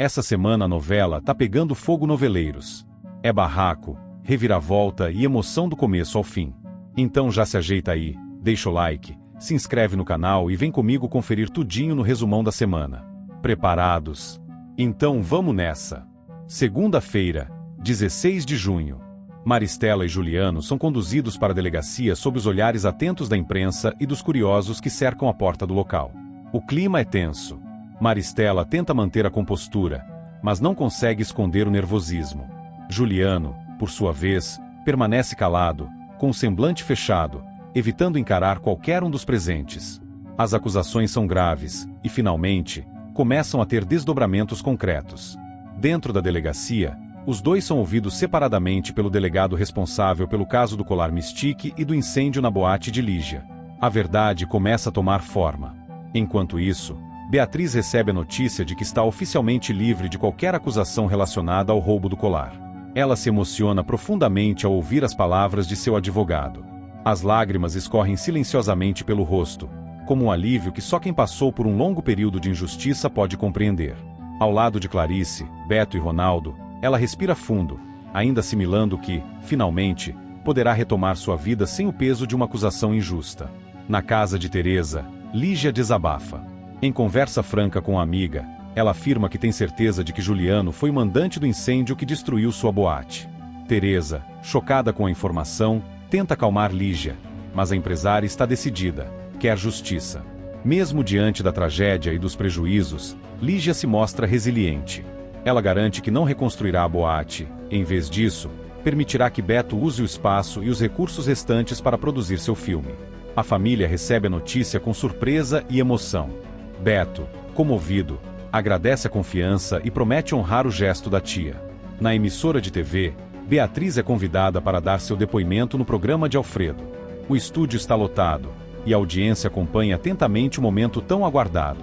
Essa semana a novela tá pegando fogo noveleiros. É barraco, reviravolta e emoção do começo ao fim. Então já se ajeita aí, deixa o like, se inscreve no canal e vem comigo conferir tudinho no resumão da semana. Preparados? Então vamos nessa! Segunda-feira, 16 de junho. Maristela e Juliano são conduzidos para a delegacia sob os olhares atentos da imprensa e dos curiosos que cercam a porta do local. O clima é tenso. Maristela tenta manter a compostura, mas não consegue esconder o nervosismo. Juliano, por sua vez, permanece calado, com o semblante fechado, evitando encarar qualquer um dos presentes. As acusações são graves e, finalmente, começam a ter desdobramentos concretos. Dentro da delegacia, os dois são ouvidos separadamente pelo delegado responsável pelo caso do colar Mystique e do incêndio na boate de Lígia. A verdade começa a tomar forma. Enquanto isso, Beatriz recebe a notícia de que está oficialmente livre de qualquer acusação relacionada ao roubo do colar. Ela se emociona profundamente ao ouvir as palavras de seu advogado. As lágrimas escorrem silenciosamente pelo rosto, como um alívio que só quem passou por um longo período de injustiça pode compreender. Ao lado de Clarice, Beto e Ronaldo, ela respira fundo, ainda assimilando que, finalmente, poderá retomar sua vida sem o peso de uma acusação injusta. Na casa de Teresa, Lígia desabafa. Em conversa franca com a amiga, ela afirma que tem certeza de que Juliano foi o mandante do incêndio que destruiu sua boate. Teresa, chocada com a informação, tenta acalmar Lígia, mas a empresária está decidida, quer justiça. Mesmo diante da tragédia e dos prejuízos, Lígia se mostra resiliente. Ela garante que não reconstruirá a boate, em vez disso, permitirá que Beto use o espaço e os recursos restantes para produzir seu filme. A família recebe a notícia com surpresa e emoção. Beto, comovido, agradece a confiança e promete honrar o gesto da tia. Na emissora de TV, Beatriz é convidada para dar seu depoimento no programa de Alfredo. O estúdio está lotado, e a audiência acompanha atentamente o momento tão aguardado.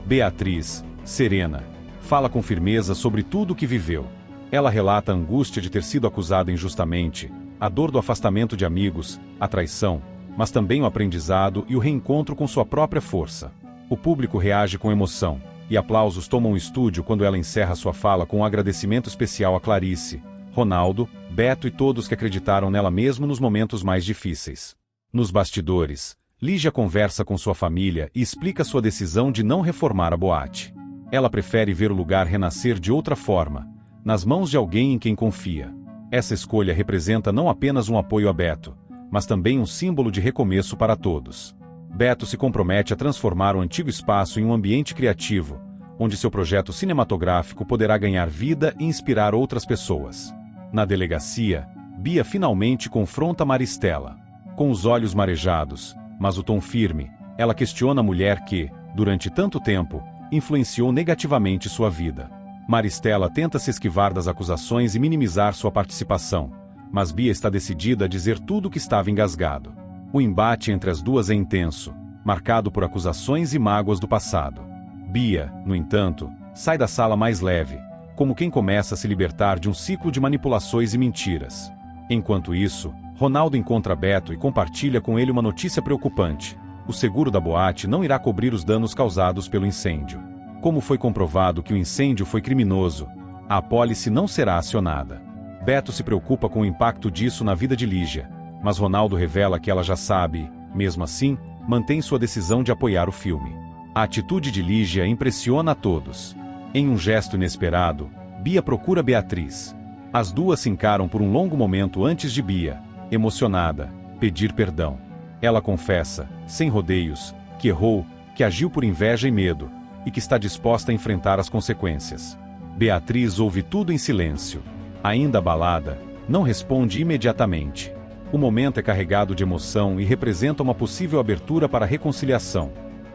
Beatriz, serena, fala com firmeza sobre tudo o que viveu. Ela relata a angústia de ter sido acusada injustamente, a dor do afastamento de amigos, a traição, mas também o aprendizado e o reencontro com sua própria força. O público reage com emoção, e aplausos tomam o estúdio quando ela encerra sua fala com um agradecimento especial a Clarice, Ronaldo, Beto e todos que acreditaram nela mesmo nos momentos mais difíceis. Nos bastidores, Lígia conversa com sua família e explica sua decisão de não reformar a boate. Ela prefere ver o lugar renascer de outra forma, nas mãos de alguém em quem confia. Essa escolha representa não apenas um apoio a Beto, mas também um símbolo de recomeço para todos. Beto se compromete a transformar o antigo espaço em um ambiente criativo, onde seu projeto cinematográfico poderá ganhar vida e inspirar outras pessoas. Na delegacia, Bia finalmente confronta Maristela. Com os olhos marejados, mas o tom firme, ela questiona a mulher que, durante tanto tempo, influenciou negativamente sua vida. Maristela tenta se esquivar das acusações e minimizar sua participação, mas Bia está decidida a dizer tudo o que estava engasgado. O embate entre as duas é intenso, marcado por acusações e mágoas do passado. Bia, no entanto, sai da sala mais leve, como quem começa a se libertar de um ciclo de manipulações e mentiras. Enquanto isso, Ronaldo encontra Beto e compartilha com ele uma notícia preocupante. O seguro da boate não irá cobrir os danos causados pelo incêndio. Como foi comprovado que o incêndio foi criminoso, a apólice não será acionada. Beto se preocupa com o impacto disso na vida de Lígia, mas Ronaldo revela que ela já sabe, mesmo assim, mantém sua decisão de apoiar o filme. A atitude de Lígia impressiona a todos. Em um gesto inesperado, Bia procura Beatriz. As duas se encaram por um longo momento antes de Bia, emocionada, pedir perdão. Ela confessa, sem rodeios, que errou, que agiu por inveja e medo, e que está disposta a enfrentar as consequências. Beatriz ouve tudo em silêncio. Ainda abalada, não responde imediatamente. O momento é carregado de emoção e representa uma possível abertura para a reconciliação.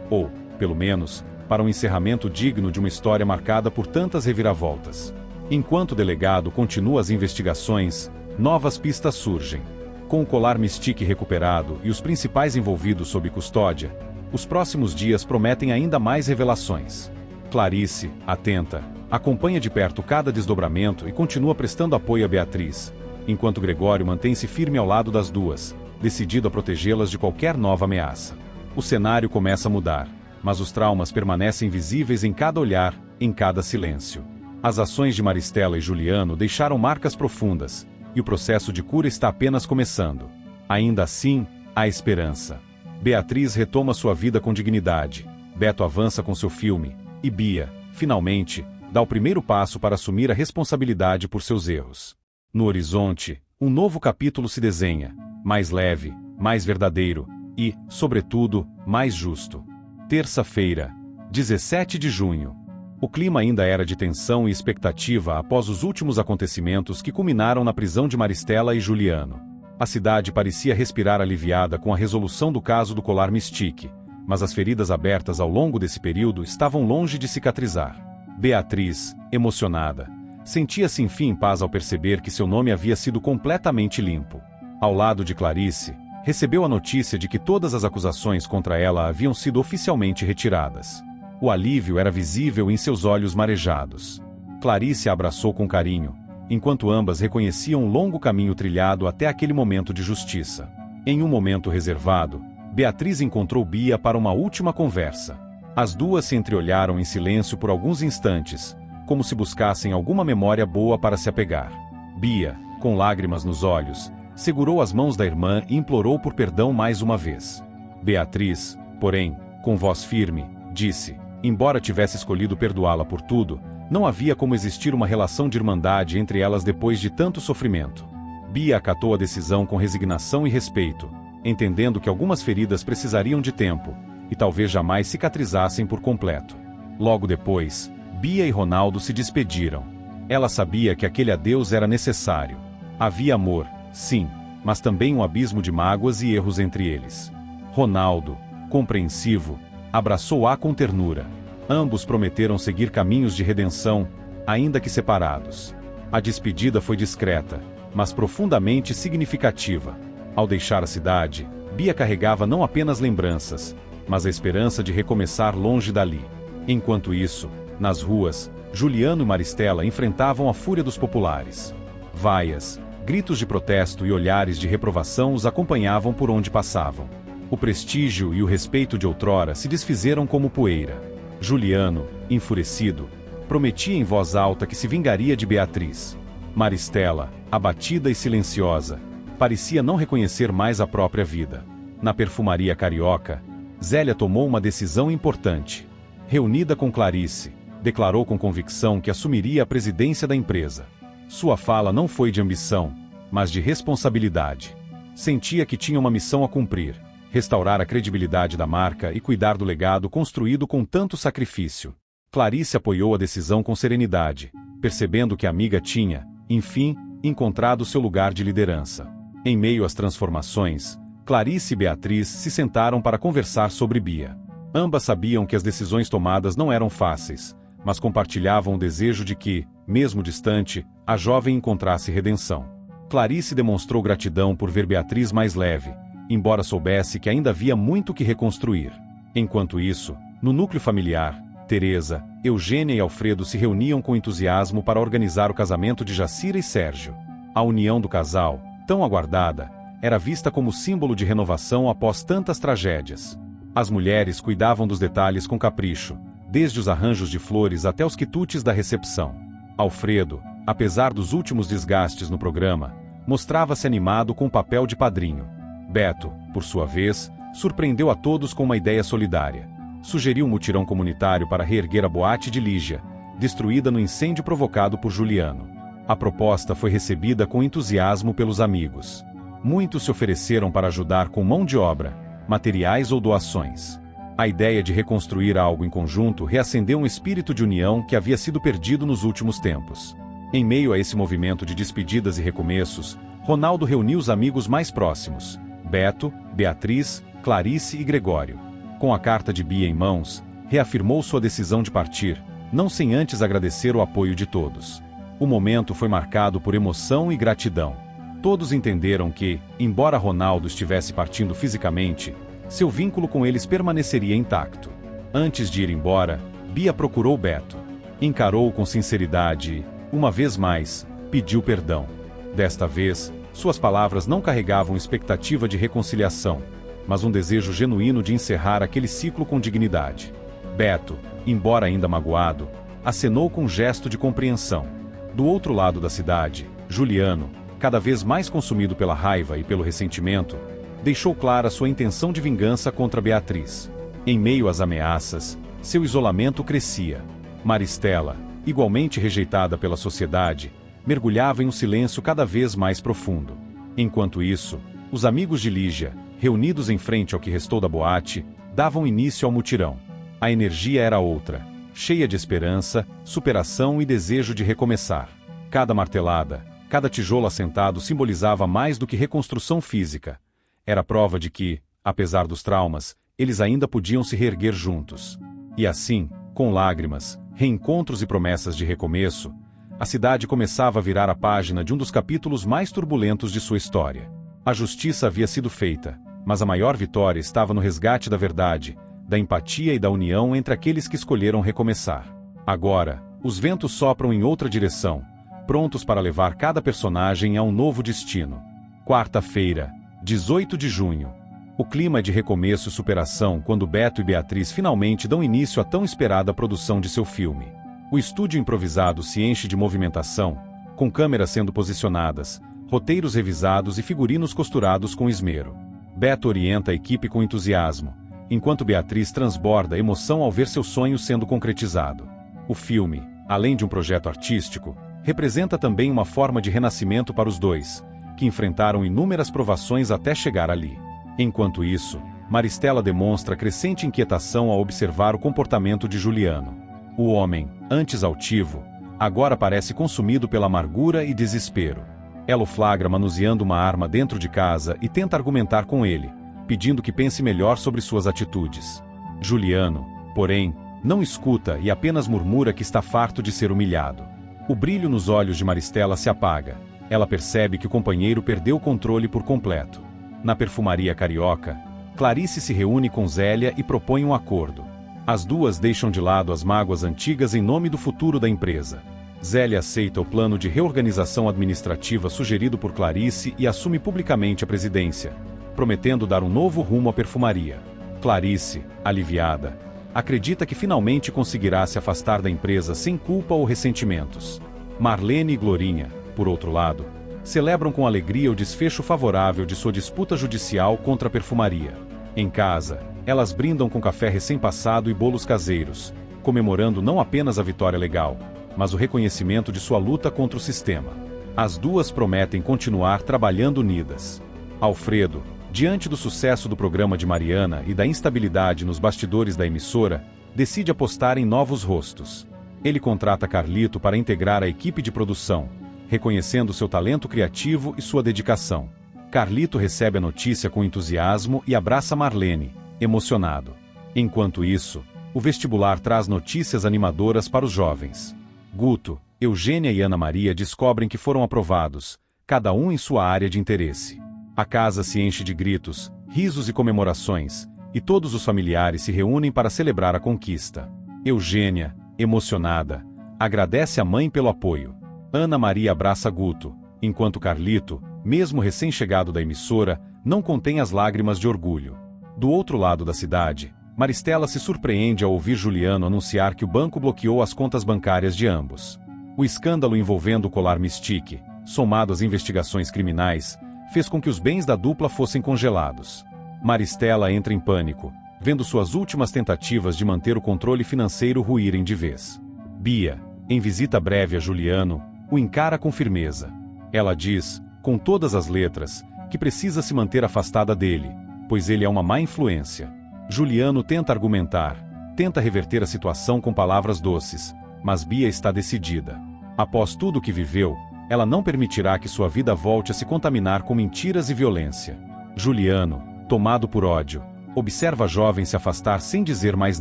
Ou, pelo menos, para um encerramento digno de uma história marcada por tantas reviravoltas. Enquanto o delegado continua as investigações, novas pistas surgem. Com o colar Mystique recuperado e os principais envolvidos sob custódia, os próximos dias prometem ainda mais revelações. Clarice, atenta, acompanha de perto cada desdobramento e continua prestando apoio a Beatriz, enquanto Gregório mantém-se firme ao lado das duas, decidido a protegê-las de qualquer nova ameaça. O cenário começa a mudar, mas os traumas permanecem visíveis em cada olhar, em cada silêncio. As ações de Maristela e Juliano deixaram marcas profundas, e o processo de cura está apenas começando. Ainda assim, há esperança. Beatriz retoma sua vida com dignidade, Beto avança com seu filme, e Bia, finalmente, dá o primeiro passo para assumir a responsabilidade por seus erros. No horizonte, um novo capítulo se desenha, mais leve, mais verdadeiro e, sobretudo, mais justo. Terça-feira, 17 de junho. O clima ainda era de tensão e expectativa após os últimos acontecimentos que culminaram na prisão de Maristela e Juliano. A cidade parecia respirar aliviada com a resolução do caso do colar Mystique, mas as feridas abertas ao longo desse período estavam longe de cicatrizar. Beatriz, emocionada, sentia-se enfim em paz ao perceber que seu nome havia sido completamente limpo. Ao lado de Clarice, recebeu a notícia de que todas as acusações contra ela haviam sido oficialmente retiradas. O alívio era visível em seus olhos marejados. Clarice a abraçou com carinho, enquanto ambas reconheciam o longo caminho trilhado até aquele momento de justiça. Em um momento reservado, Beatriz encontrou Bia para uma última conversa. As duas se entreolharam em silêncio por alguns instantes, como se buscassem alguma memória boa para se apegar. Bia, com lágrimas nos olhos, segurou as mãos da irmã e implorou por perdão mais uma vez. Beatriz, porém, com voz firme, disse: embora tivesse escolhido perdoá-la por tudo, não havia como existir uma relação de irmandade entre elas depois de tanto sofrimento. Bia acatou a decisão com resignação e respeito, entendendo que algumas feridas precisariam de tempo, e talvez jamais cicatrizassem por completo. Logo depois, Bia e Ronaldo se despediram. Ela sabia que aquele adeus era necessário. Havia amor, sim, mas também um abismo de mágoas e erros entre eles. Ronaldo, compreensivo, abraçou-a com ternura. Ambos prometeram seguir caminhos de redenção, ainda que separados. A despedida foi discreta, mas profundamente significativa. Ao deixar a cidade, Bia carregava não apenas lembranças, mas a esperança de recomeçar longe dali. Enquanto isso, nas ruas, Juliano e Maristela enfrentavam a fúria dos populares. Vaias, gritos de protesto e olhares de reprovação os acompanhavam por onde passavam. O prestígio e o respeito de outrora se desfizeram como poeira. Juliano, enfurecido, prometia em voz alta que se vingaria de Beatriz. Maristela, abatida e silenciosa, parecia não reconhecer mais a própria vida. Na perfumaria carioca, Zélia tomou uma decisão importante. Reunida com Clarice, declarou com convicção que assumiria a presidência da empresa. Sua fala não foi de ambição, mas de responsabilidade. Sentia que tinha uma missão a cumprir: restaurar a credibilidade da marca e cuidar do legado construído com tanto sacrifício. Clarice apoiou a decisão com serenidade, percebendo que a amiga tinha, enfim, encontrado seu lugar de liderança. Em meio às transformações, Clarice e Beatriz se sentaram para conversar sobre Bia. Ambas sabiam que as decisões tomadas não eram fáceis, mas compartilhavam o desejo de que, mesmo distante, a jovem encontrasse redenção. Clarice demonstrou gratidão por ver Beatriz mais leve, embora soubesse que ainda havia muito que reconstruir. Enquanto isso, no núcleo familiar, Teresa, Eugênia e Alfredo se reuniam com entusiasmo para organizar o casamento de Jacira e Sérgio. A união do casal, tão aguardada, era vista como símbolo de renovação após tantas tragédias. As mulheres cuidavam dos detalhes com capricho, desde os arranjos de flores até os quitutes da recepção. Alfredo, apesar dos últimos desgastes no programa, mostrava-se animado com o papel de padrinho. Beto, por sua vez, surpreendeu a todos com uma ideia solidária. Sugeriu um mutirão comunitário para reerguer a boate de Lígia, destruída no incêndio provocado por Juliano. A proposta foi recebida com entusiasmo pelos amigos. Muitos se ofereceram para ajudar com mão de obra, materiais ou doações. A ideia de reconstruir algo em conjunto reacendeu um espírito de união que havia sido perdido nos últimos tempos. Em meio a esse movimento de despedidas e recomeços, Ronaldo reuniu os amigos mais próximos: Beto, Beatriz, Clarice e Gregório. Com a carta de Bia em mãos, reafirmou sua decisão de partir, não sem antes agradecer o apoio de todos. O momento foi marcado por emoção e gratidão. Todos entenderam que, embora Ronaldo estivesse partindo fisicamente, seu vínculo com eles permaneceria intacto. Antes de ir embora, Bia procurou Beto. Encarou-o com sinceridade e, uma vez mais, pediu perdão. Desta vez, suas palavras não carregavam expectativa de reconciliação, mas um desejo genuíno de encerrar aquele ciclo com dignidade. Beto, embora ainda magoado, acenou com um gesto de compreensão. Do outro lado da cidade, Juliano, cada vez mais consumido pela raiva e pelo ressentimento, deixou clara sua intenção de vingança contra Beatriz. Em meio às ameaças, seu isolamento crescia. Maristela, igualmente rejeitada pela sociedade, mergulhava em um silêncio cada vez mais profundo. Enquanto isso, os amigos de Lígia, reunidos em frente ao que restou da boate, davam início ao mutirão. A energia era outra, cheia de esperança, superação e desejo de recomeçar. Cada martelada, cada tijolo assentado simbolizava mais do que reconstrução física. Era prova de que, apesar dos traumas, eles ainda podiam se reerguer juntos. E assim, com lágrimas, reencontros e promessas de recomeço, a cidade começava a virar a página de um dos capítulos mais turbulentos de sua história. A justiça havia sido feita, mas a maior vitória estava no resgate da verdade, da empatia e da união entre aqueles que escolheram recomeçar. Agora, os ventos sopram em outra direção, prontos para levar cada personagem a um novo destino. Quarta-feira, 18 de junho. O clima é de recomeço e superação quando Beto e Beatriz finalmente dão início à tão esperada produção de seu filme. O estúdio improvisado se enche de movimentação, com câmeras sendo posicionadas, roteiros revisados e figurinos costurados com esmero. Beto orienta a equipe com entusiasmo, enquanto Beatriz transborda emoção ao ver seu sonho sendo concretizado. O filme, além de um projeto artístico, representa também uma forma de renascimento para os dois, que enfrentaram inúmeras provações até chegar ali. Enquanto isso, Maristela demonstra crescente inquietação ao observar o comportamento de Juliano. O homem, antes altivo, agora parece consumido pela amargura e desespero. Ela o flagra manuseando uma arma dentro de casa e tenta argumentar com ele, pedindo que pense melhor sobre suas atitudes. Juliano, porém, não escuta e apenas murmura que está farto de ser humilhado. O brilho nos olhos de Maristela se apaga. Ela percebe que o companheiro perdeu o controle por completo. Na perfumaria carioca, Clarice se reúne com Zélia e propõe um acordo. As duas deixam de lado as mágoas antigas em nome do futuro da empresa. Zélia aceita o plano de reorganização administrativa sugerido por Clarice e assume publicamente a presidência, prometendo dar um novo rumo à perfumaria. Clarice, aliviada, acredita que finalmente conseguirá se afastar da empresa sem culpa ou ressentimentos. Marlene e Glorinha, por outro lado, celebram com alegria o desfecho favorável de sua disputa judicial contra a perfumaria. Em casa, elas brindam com café recém-passado e bolos caseiros, comemorando não apenas a vitória legal, mas o reconhecimento de sua luta contra o sistema. As duas prometem continuar trabalhando unidas. Alfredo, diante do sucesso do programa de Mariana e da instabilidade nos bastidores da emissora, decide apostar em novos rostos. Ele contrata Carlito para integrar a equipe de produção, reconhecendo seu talento criativo e sua dedicação. Carlito recebe a notícia com entusiasmo e abraça Marlene, emocionado. Enquanto isso, o vestibular traz notícias animadoras para os jovens. Guto, Eugênia e Ana Maria descobrem que foram aprovados, cada um em sua área de interesse. A casa se enche de gritos, risos e comemorações, e todos os familiares se reúnem para celebrar a conquista. Eugênia, emocionada, agradece à mãe pelo apoio. Ana Maria abraça Guto, enquanto Carlito, mesmo recém-chegado da emissora, não contém as lágrimas de orgulho. Do outro lado da cidade, Maristela se surpreende ao ouvir Juliano anunciar que o banco bloqueou as contas bancárias de ambos. O escândalo envolvendo o colar Mystique, somado às investigações criminais, fez com que os bens da dupla fossem congelados. Maristela entra em pânico, vendo suas últimas tentativas de manter o controle financeiro ruírem de vez. Bia, em visita breve a Juliano, o encara com firmeza. Ela diz, com todas as letras, que precisa se manter afastada dele, pois ele é uma má influência. Juliano tenta argumentar, tenta reverter a situação com palavras doces, mas Bia está decidida. Após tudo o que viveu, ela não permitirá que sua vida volte a se contaminar com mentiras e violência. Juliano, tomado por ódio, observa a jovem se afastar sem dizer mais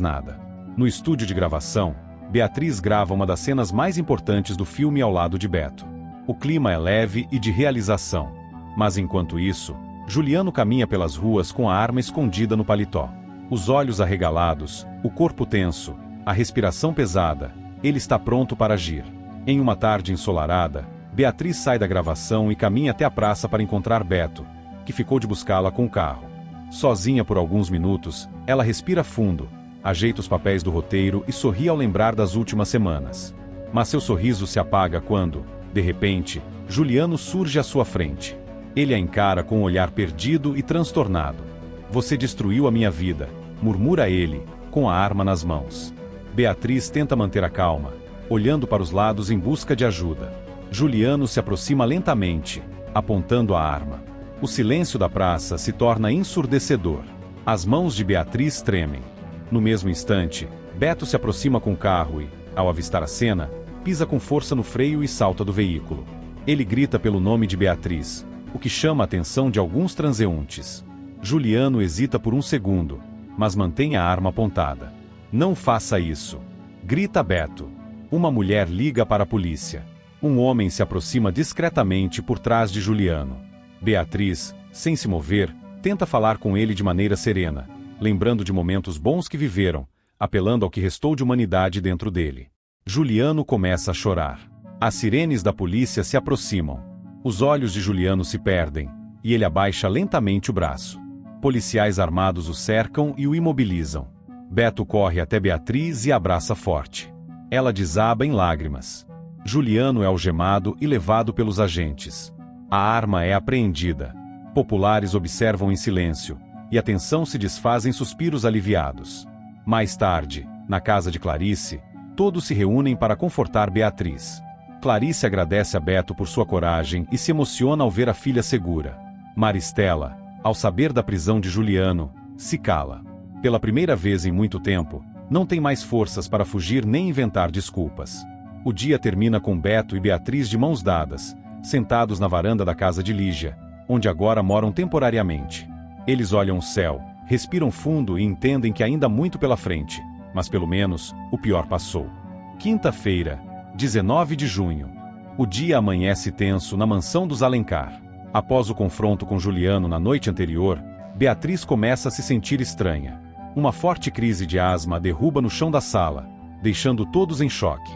nada. No estúdio de gravação, Beatriz grava uma das cenas mais importantes do filme ao lado de Beto. O clima é leve e de realização. Mas enquanto isso, Juliano caminha pelas ruas com a arma escondida no paletó. Os olhos arregalados, o corpo tenso, a respiração pesada, ele está pronto para agir. Em uma tarde ensolarada, Beatriz sai da gravação e caminha até a praça para encontrar Beto, que ficou de buscá-la com o carro. Sozinha por alguns minutos, ela respira fundo, ajeita os papéis do roteiro e sorri ao lembrar das últimas semanas. Mas seu sorriso se apaga quando, de repente, Juliano surge à sua frente. Ele a encara com um olhar perdido e transtornado. "Você destruiu a minha vida", murmura ele, com a arma nas mãos. Beatriz tenta manter a calma, olhando para os lados em busca de ajuda. Juliano se aproxima lentamente, apontando a arma. O silêncio da praça se torna ensurdecedor. As mãos de Beatriz tremem. No mesmo instante, Beto se aproxima com o carro e, ao avistar a cena, pisa com força no freio e salta do veículo. Ele grita pelo nome de Beatriz, o que chama a atenção de alguns transeuntes. Juliano hesita por um segundo, mas mantém a arma apontada. "Não faça isso!" grita Beto. Uma mulher liga para a polícia. Um homem se aproxima discretamente por trás de Juliano. Beatriz, sem se mover, tenta falar com ele de maneira serena, lembrando de momentos bons que viveram, apelando ao que restou de humanidade dentro dele. Juliano começa a chorar. As sirenes da polícia se aproximam. Os olhos de Juliano se perdem, e ele abaixa lentamente o braço. Policiais armados o cercam e o imobilizam. Beto corre até Beatriz e a abraça forte. Ela desaba em lágrimas. Juliano é algemado e levado pelos agentes. A arma é apreendida. Populares observam em silêncio, e a tensão se desfaz em suspiros aliviados. Mais tarde, na casa de Clarice, todos se reúnem para confortar Beatriz. Clarice agradece a Beto por sua coragem e se emociona ao ver a filha segura. Maristela, ao saber da prisão de Juliano, se cala. Pela primeira vez em muito tempo, não tem mais forças para fugir nem inventar desculpas. O dia termina com Beto e Beatriz de mãos dadas, sentados na varanda da casa de Lígia, onde agora moram temporariamente. Eles olham o céu, respiram fundo e entendem que ainda há muito pela frente, mas pelo menos, o pior passou. Quinta-feira, 19 de junho. O dia amanhece tenso na mansão dos Alencar. Após o confronto com Juliano na noite anterior, Beatriz começa a se sentir estranha. Uma forte crise de asma a derruba no chão da sala, deixando todos em choque.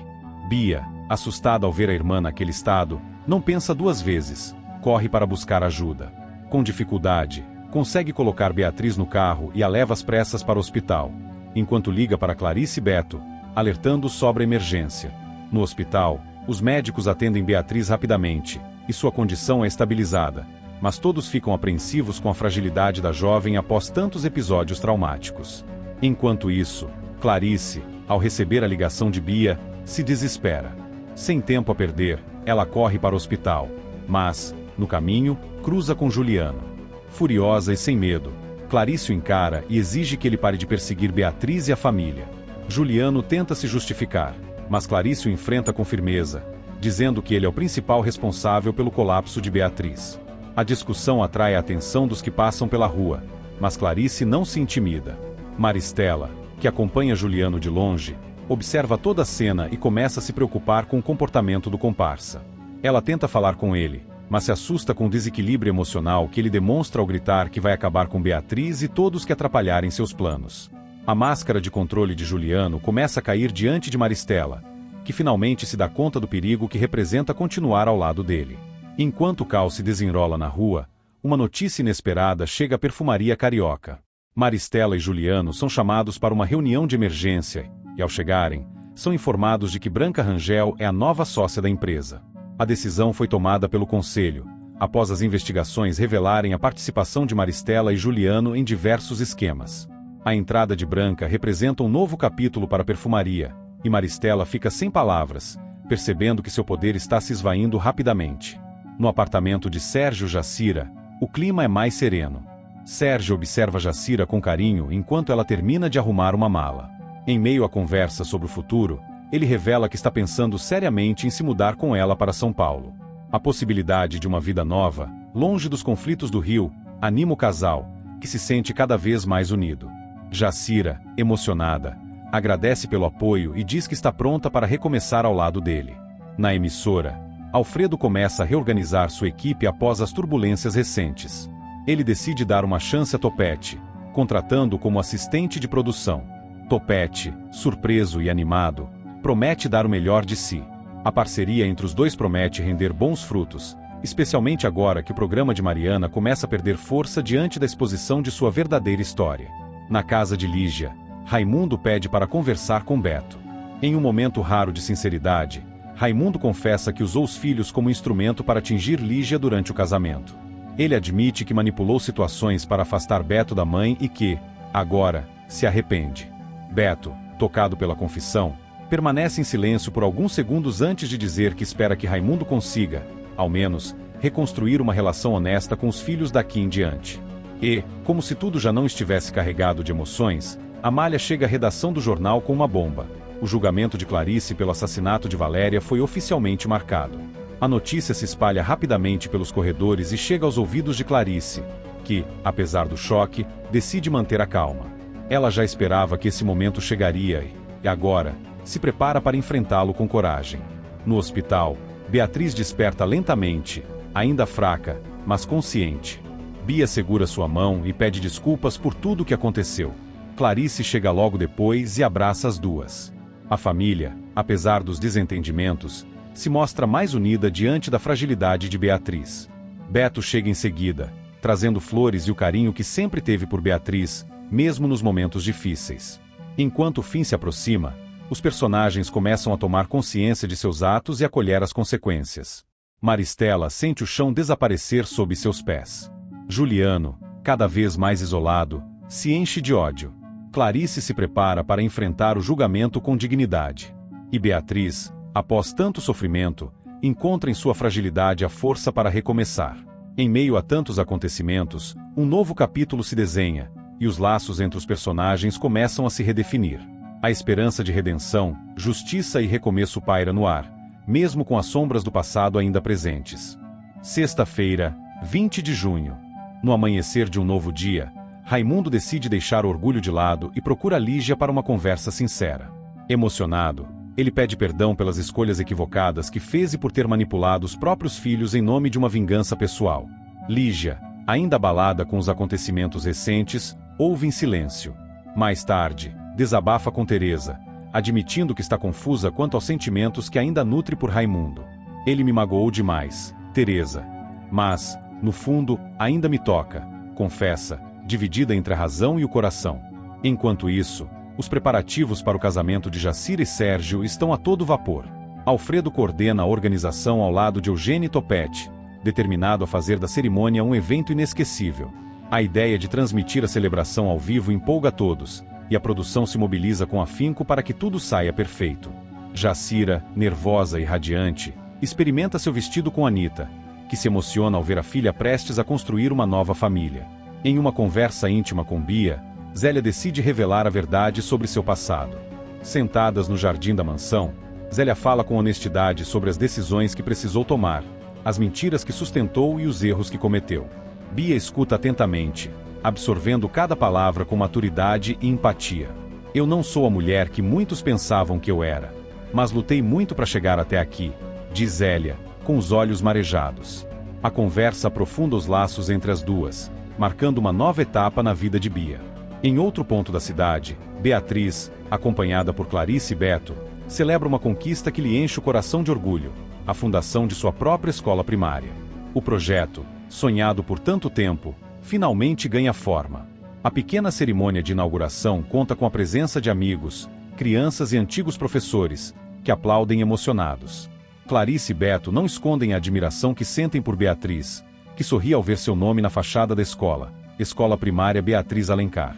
Bia, assustada ao ver a irmã naquele estado, não pensa duas vezes, corre para buscar ajuda. Com dificuldade, consegue colocar Beatriz no carro e a leva às pressas para o hospital, enquanto liga para Clarice e Beto, alertando sobre a emergência. No hospital, os médicos atendem Beatriz rapidamente, e sua condição é estabilizada, mas todos ficam apreensivos com a fragilidade da jovem após tantos episódios traumáticos. Enquanto isso, Clarice, ao receber a ligação de Bia, se desespera. Sem tempo a perder, ela corre para o hospital, mas, no caminho, cruza com Juliano. Furiosa e sem medo, Clarice o encara e exige que ele pare de perseguir Beatriz e a família. Juliano tenta se justificar, mas Clarice o enfrenta com firmeza, dizendo que ele é o principal responsável pelo colapso de Beatriz. A discussão atrai a atenção dos que passam pela rua, mas Clarice não se intimida. Maristela, que acompanha Juliano de longe, observa toda a cena e começa a se preocupar com o comportamento do comparsa. Ela tenta falar com ele, mas se assusta com o desequilíbrio emocional que ele demonstra ao gritar que vai acabar com Beatriz e todos que atrapalharem seus planos. A máscara de controle de Juliano começa a cair diante de Maristela, que finalmente se dá conta do perigo que representa continuar ao lado dele. Enquanto o caos se desenrola na rua, uma notícia inesperada chega à perfumaria carioca. Maristela e Juliano são chamados para uma reunião de emergência e, ao chegarem, são informados de que Branca Rangel é a nova sócia da empresa. A decisão foi tomada pelo conselho, após as investigações revelarem a participação de Maristela e Juliano em diversos esquemas. A entrada de Branca representa um novo capítulo para a perfumaria, e Maristela fica sem palavras, percebendo que seu poder está se esvaindo rapidamente. No apartamento de Sérgio Jacira, o clima é mais sereno. Sérgio observa Jacira com carinho enquanto ela termina de arrumar uma mala. Em meio à conversa sobre o futuro, ele revela que está pensando seriamente em se mudar com ela para São Paulo. A possibilidade de uma vida nova, longe dos conflitos do Rio, anima o casal, que se sente cada vez mais unido. Jacira, emocionada, agradece pelo apoio e diz que está pronta para recomeçar ao lado dele. Na emissora, Alfredo começa a reorganizar sua equipe após as turbulências recentes. Ele decide dar uma chance a Topete, contratando-o como assistente de produção. Topete, surpreso e animado, promete dar o melhor de si. A parceria entre os dois promete render bons frutos, especialmente agora que o programa de Mariana começa a perder força diante da exposição de sua verdadeira história. Na casa de Lígia, Raimundo pede para conversar com Beto. Em um momento raro de sinceridade, Raimundo confessa que usou os filhos como instrumento para atingir Lígia durante o casamento. Ele admite que manipulou situações para afastar Beto da mãe e que, agora, se arrepende. Beto, tocado pela confissão, permanece em silêncio por alguns segundos antes de dizer que espera que Raimundo consiga, ao menos, reconstruir uma relação honesta com os filhos daqui em diante. E, como se tudo já não estivesse carregado de emoções, Amália chega à redação do jornal com uma bomba. O julgamento de Clarice pelo assassinato de Valéria foi oficialmente marcado. A notícia se espalha rapidamente pelos corredores e chega aos ouvidos de Clarice, que, apesar do choque, decide manter a calma. Ela já esperava que esse momento chegaria e agora, se prepara para enfrentá-lo com coragem. No hospital, Beatriz desperta lentamente, ainda fraca, mas consciente. Bia segura sua mão e pede desculpas por tudo o que aconteceu. Clarice chega logo depois e abraça as duas. A família, apesar dos desentendimentos, se mostra mais unida diante da fragilidade de Beatriz. Beto chega em seguida, trazendo flores e o carinho que sempre teve por Beatriz, mesmo nos momentos difíceis. Enquanto o fim se aproxima, os personagens começam a tomar consciência de seus atos e a colher as consequências. Maristela sente o chão desaparecer sob seus pés. Juliano, cada vez mais isolado, se enche de ódio. Clarice se prepara para enfrentar o julgamento com dignidade. E Beatriz, após tanto sofrimento, encontra em sua fragilidade a força para recomeçar. Em meio a tantos acontecimentos, um novo capítulo se desenha, e os laços entre os personagens começam a se redefinir. A esperança de redenção, justiça e recomeço paira no ar, mesmo com as sombras do passado ainda presentes. Sexta-feira, 20 de junho. No amanhecer de um novo dia, Raimundo decide deixar o orgulho de lado e procura Lígia para uma conversa sincera. Emocionado, ele pede perdão pelas escolhas equivocadas que fez e por ter manipulado os próprios filhos em nome de uma vingança pessoal. Lígia, ainda abalada com os acontecimentos recentes, ouve em silêncio. Mais tarde, desabafa com Teresa, admitindo que está confusa quanto aos sentimentos que ainda nutre por Raimundo. Ele me magoou demais, Teresa. Mas, no fundo, ainda me toca, confessa, dividida entre a razão e o coração. Enquanto isso, os preparativos para o casamento de Jacira e Sérgio estão a todo vapor. Alfredo coordena a organização ao lado de Eugênio Topete, determinado a fazer da cerimônia um evento inesquecível. A ideia de transmitir a celebração ao vivo empolga a todos, e a produção se mobiliza com afinco para que tudo saia perfeito. Jacira, nervosa e radiante, experimenta seu vestido com Anita, que se emociona ao ver a filha prestes a construir uma nova família. Em uma conversa íntima com Bia, Zélia decide revelar a verdade sobre seu passado. Sentadas no jardim da mansão, Zélia fala com honestidade sobre as decisões que precisou tomar, as mentiras que sustentou e os erros que cometeu. Bia escuta atentamente, absorvendo cada palavra com maturidade e empatia. Eu não sou a mulher que muitos pensavam que eu era, mas lutei muito para chegar até aqui, diz Zélia, com os olhos marejados. A conversa aprofunda os laços entre as duas, marcando uma nova etapa na vida de Bia. Em outro ponto da cidade, Beatriz, acompanhada por Clarice e Beto, celebra uma conquista que lhe enche o coração de orgulho, a fundação de sua própria escola primária. O projeto, sonhado por tanto tempo, finalmente ganha forma. A pequena cerimônia de inauguração conta com a presença de amigos, crianças e antigos professores, que aplaudem emocionados. Clarice e Beto não escondem a admiração que sentem por Beatriz, que sorri ao ver seu nome na fachada da escola, Escola Primária Beatriz Alencar.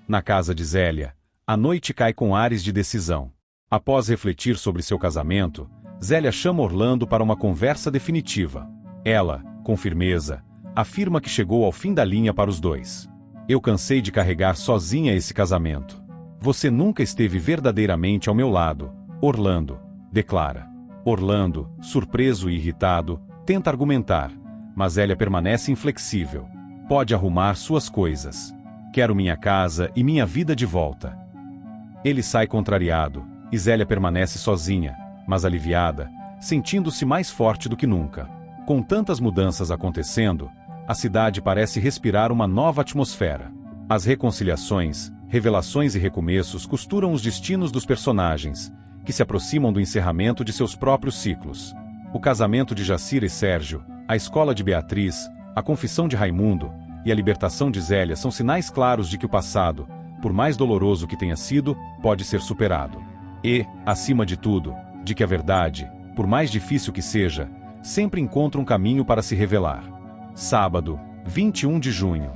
Na casa de Zélia, a noite cai com ares de decisão. Após refletir sobre seu casamento, Zélia chama Orlando para uma conversa definitiva. Ela, com firmeza, afirma que chegou ao fim da linha para os dois. Eu cansei de carregar sozinha esse casamento. Você nunca esteve verdadeiramente ao meu lado, Orlando, declara. Orlando, surpreso e irritado, tenta argumentar, mas Zélia permanece inflexível. Pode arrumar suas coisas. Quero minha casa e minha vida de volta. Ele sai contrariado, e Zélia permanece sozinha, mas aliviada, sentindo-se mais forte do que nunca. Com tantas mudanças acontecendo, a cidade parece respirar uma nova atmosfera. As reconciliações, revelações e recomeços costuram os destinos dos personagens, que se aproximam do encerramento de seus próprios ciclos. O casamento de Jacira e Sérgio, a escola de Beatriz, a confissão de Raimundo e a libertação de Zélia são sinais claros de que o passado, por mais doloroso que tenha sido, pode ser superado. E, acima de tudo, de que a verdade, por mais difícil que seja, sempre encontra um caminho para se revelar. Sábado, 21 de junho.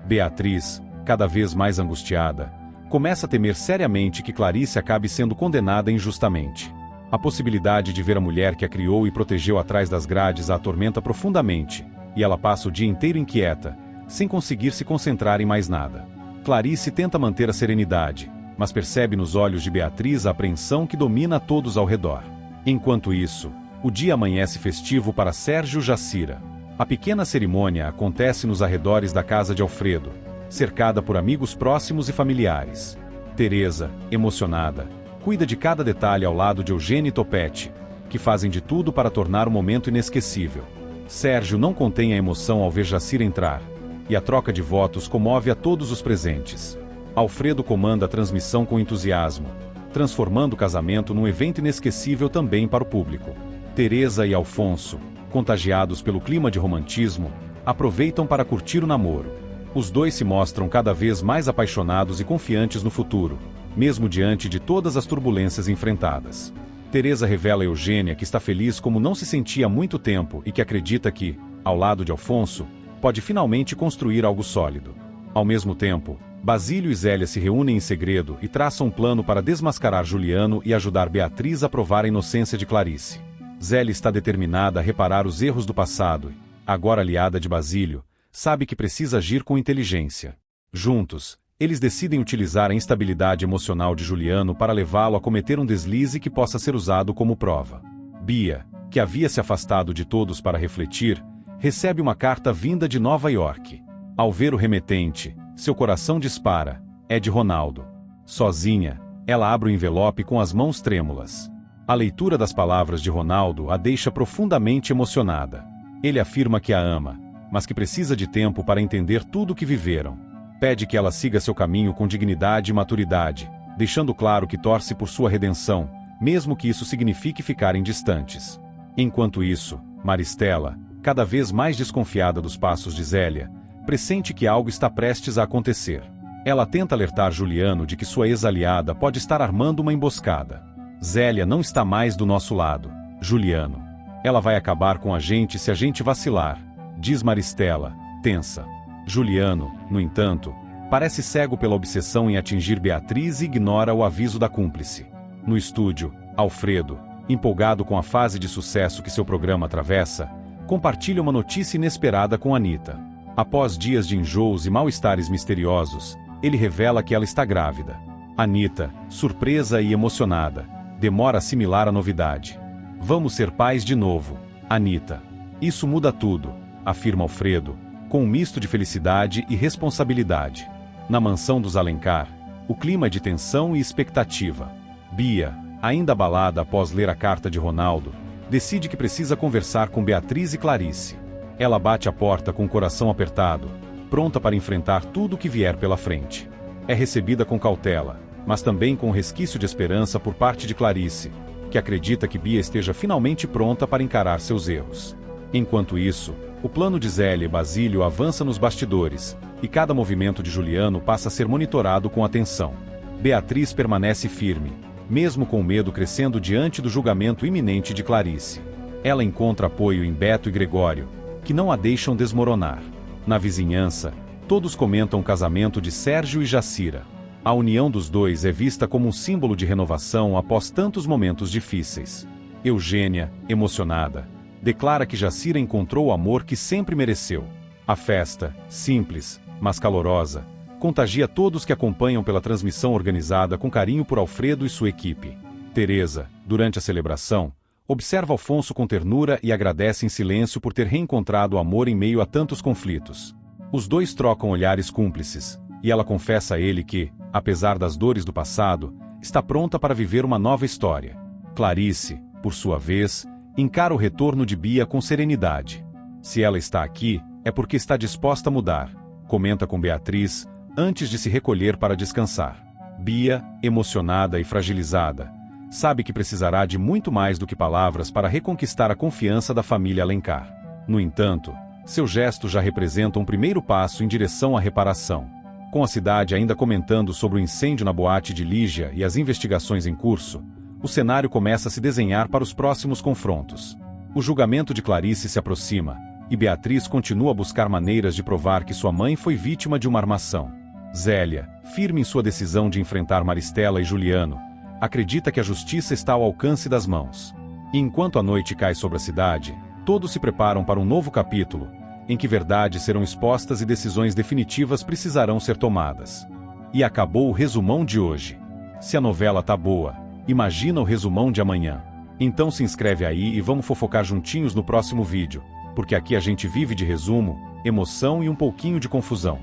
Beatriz, cada vez mais angustiada, começa a temer seriamente que Clarice acabe sendo condenada injustamente. A possibilidade de ver a mulher que a criou e protegeu atrás das grades a atormenta profundamente, e ela passa o dia inteiro inquieta, sem conseguir se concentrar em mais nada. Clarice tenta manter a serenidade, mas percebe nos olhos de Beatriz a apreensão que domina a todos ao redor. Enquanto isso, o dia amanhece festivo para Sérgio e Jacira. A pequena cerimônia acontece nos arredores da casa de Alfredo, cercada por amigos próximos e familiares. Teresa, emocionada, cuida de cada detalhe ao lado de Eugênia e Topete, que fazem de tudo para tornar o momento inesquecível. Sérgio não contém a emoção ao ver Jacira entrar, e a troca de votos comove a todos os presentes. Alfredo comanda a transmissão com entusiasmo, transformando o casamento num evento inesquecível também para o público. Teresa e Alfonso, contagiados pelo clima de romantismo, aproveitam para curtir o namoro. Os dois se mostram cada vez mais apaixonados e confiantes no futuro, mesmo diante de todas as turbulências enfrentadas. Teresa revela a Eugênia que está feliz como não se sentia há muito tempo e que acredita que, ao lado de Alfonso, pode finalmente construir algo sólido. Ao mesmo tempo, Basílio e Zélia se reúnem em segredo e traçam um plano para desmascarar Juliano e ajudar Beatriz a provar a inocência de Clarice. Zélia está determinada a reparar os erros do passado e, agora aliada de Basílio, sabe que precisa agir com inteligência. Juntos, eles decidem utilizar a instabilidade emocional de Juliano para levá-lo a cometer um deslize que possa ser usado como prova. Bia, que havia se afastado de todos para refletir, recebe uma carta vinda de Nova York. Ao ver o remetente, seu coração dispara. É de Ronaldo. Sozinha, ela abre o envelope com as mãos trêmulas. A leitura das palavras de Ronaldo a deixa profundamente emocionada. Ele afirma que a ama, mas que precisa de tempo para entender tudo o que viveram. Pede que ela siga seu caminho com dignidade e maturidade, deixando claro que torce por sua redenção, mesmo que isso signifique ficarem distantes. Enquanto isso, Maristela, cada vez mais desconfiada dos passos de Zélia, pressente que algo está prestes a acontecer. Ela tenta alertar Juliano de que sua ex-aliada pode estar armando uma emboscada. Zélia não está mais do nosso lado, Juliano. Ela vai acabar com a gente se a gente vacilar, diz Maristela, tensa. Juliano, no entanto, parece cego pela obsessão em atingir Beatriz e ignora o aviso da cúmplice. No estúdio, Alfredo, empolgado com a fase de sucesso que seu programa atravessa, compartilha uma notícia inesperada com Anitta. Após dias de enjoos e mal-estares misteriosos, ele revela que ela está grávida. Anitta, surpresa e emocionada, demora a assimilar a novidade. Vamos ser pais de novo, Anitta. Isso muda tudo, afirma Alfredo, com um misto de felicidade e responsabilidade. Na mansão dos Alencar, o clima é de tensão e expectativa. Bia, ainda abalada após ler a carta de Ronaldo, decide que precisa conversar com Beatriz e Clarice. Ela bate a porta com o coração apertado, pronta para enfrentar tudo o que vier pela frente. É recebida com cautela, mas também com um resquício de esperança por parte de Clarice, que acredita que Bia esteja finalmente pronta para encarar seus erros. Enquanto isso, o plano de Zélia e Basílio avança nos bastidores, e cada movimento de Juliano passa a ser monitorado com atenção. Beatriz permanece firme, mesmo com o medo crescendo diante do julgamento iminente de Clarice. Ela encontra apoio em Beto e Gregório, que não a deixam desmoronar. Na vizinhança, todos comentam o casamento de Sérgio e Jacira. A união dos dois é vista como um símbolo de renovação após tantos momentos difíceis. Eugênia, emocionada, declara que Jacira encontrou o amor que sempre mereceu. A festa, simples, mas calorosa, contagia todos que acompanham pela transmissão organizada com carinho por Alfredo e sua equipe. Teresa, durante a celebração, observa Alfonso com ternura e agradece em silêncio por ter reencontrado o amor em meio a tantos conflitos. Os dois trocam olhares cúmplices, e ela confessa a ele que, apesar das dores do passado, está pronta para viver uma nova história. Clarice, por sua vez, encara o retorno de Bia com serenidade. Se ela está aqui, é porque está disposta a mudar, comenta com Beatriz, antes de se recolher para descansar. Bia, emocionada e fragilizada, sabe que precisará de muito mais do que palavras para reconquistar a confiança da família Alencar. No entanto, seu gesto já representa um primeiro passo em direção à reparação. Com a cidade ainda comentando sobre o incêndio na boate de Lígia e as investigações em curso, o cenário começa a se desenhar para os próximos confrontos. O julgamento de Clarice se aproxima, e Beatriz continua a buscar maneiras de provar que sua mãe foi vítima de uma armação. Zélia, firme em sua decisão de enfrentar Maristela e Juliano, acredita que a justiça está ao alcance das mãos. E enquanto a noite cai sobre a cidade, todos se preparam para um novo capítulo, em que verdades serão expostas e decisões definitivas precisarão ser tomadas. E acabou o resumão de hoje. Se a novela tá boa, imagina o resumão de amanhã. Então se inscreve aí e vamos fofocar juntinhos no próximo vídeo, porque aqui a gente vive de resumo, emoção e um pouquinho de confusão.